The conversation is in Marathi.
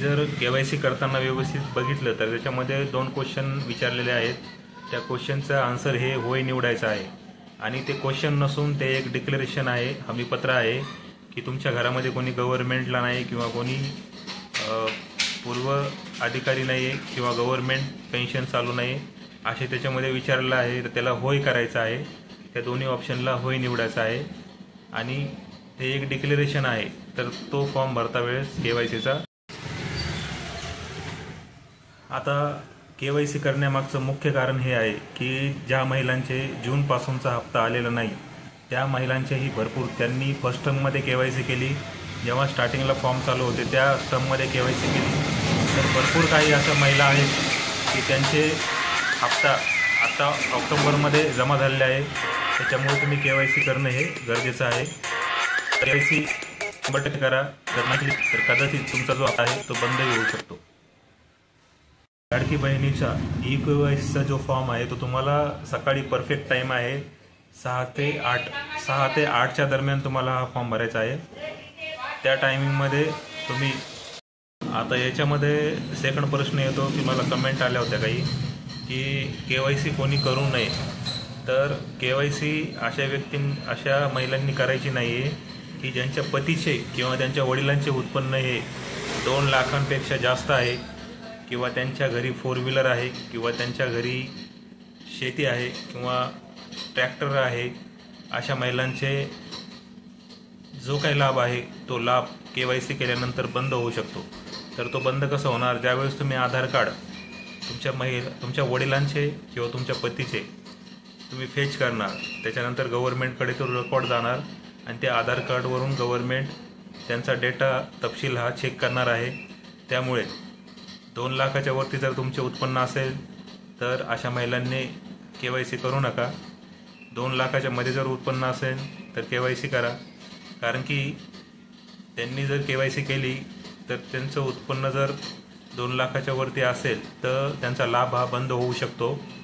जर KYC करताना व्यवस्थित बघितलं तर त्याच्यामध्ये 2 क्वेश्चन विचारलेले आहेत। त्या क्वेश्चनचा आन्सर हे होय निवडायचा आहे आणि ते क्वेश्चन नसून ते एक डिक्लेरेशन आहे, हमीपत्र आहे की तुमच्या घरामध्ये कोणी गव्हर्नमेंटला नाही किंवा कोणी पूर्व अधिकारी नाही आहे किंवा गव्हर्नमेंट पेन्शन चालू नाही असे त्याच्यामध्ये विचारलेलं आहे। तर त्याला होय करायचं आहे, त्या दोन्ही ऑप्शनला होय निवडायचं आहे आणि ते एक डिक्लेरेशन आहे। तर तो फॉर्म भरता वेळेस KYCचा आता KYC करण्यामागचं मुख्य कारण हे आहे की ज्या महिलांचे जूनपासूनचा हप्ता आलेला नाही त्या महिलांचेही भरपूर त्यांनी फर्स्ट टर्ममध्ये KYC केली, जेव्हा स्टार्टिंगला फॉर्म चालू होते त्या टर्ममध्ये KYC केली। तर भरपूर काही अशा महिला आहेत की त्यांचे हप्ता आता ऑक्टोबरमध्ये जमा झालेले आहे, त्याच्यामुळे तुम्ही KYC करणं हे गरजेचं आहे। KYC 100% करा, जर नाही तर कदाचित तुमचा जो हप्ता आहे तो बंदही होऊ शकतो। लाडकी बहिणीचा KYCचा जो फॉर्म आहे तो तुम्हाला सकाळी परफेक्ट टाईम आहे 6 ते 8च्या दरम्यान तुम्हाला हा फॉर्म भरायचा आहे। त्या टायमिंगमध्ये तुम्ही आता याच्यामध्ये सेकंड प्रश्न येतो की मला कमेंट आल्या होत्या काही की KYC कोणी करू नये। तर KYC अशा महिलांनी करायची नाही आहे की ज्यांच्या पतीचे किंवा त्यांच्या वडिलांचे उत्पन्न हे 2 लाखांपेक्षा जास्त आहे किंवा त्यांच्या घरी 4 व्हीलर आहे किंवा त्यांच्या घरी शेती आहे किंवा ट्रॅक्टर आहे। अशा महिलांचे जो काही लाभ आहे तो लाभ KYC केल्यानंतर बंद होऊ शकतो। तर तो बंद कसं होणार, ज्यावेळेस तुम्ही आधार कार्ड तुमच्या वडिलांचे किंवा तुमच्या पतीचे तुम्ही फेच करणार, त्याच्यानंतर गव्हर्नमेंटकडे तो रेकॉर्ड जाणार आणि त्या आधार कार्डवरून गव्हर्नमेंट त्यांचा डेटा तपशील हा चेक करणार आहे। त्यामुळे 2 लाखाच्या वरती जर तुमचे उत्पन्न असेल तर अशा महिलांनी KYC करू नका। 2 लाखाच्या मध्ये जर उत्पन्न असेल तर KYC करा, कारण की त्यांनी जर KYC केली तर त्यांचं उत्पन्न जर 2 लाखाच्या वरती असेल तर त्यांचा लाभ हा बंद होऊ शकतो।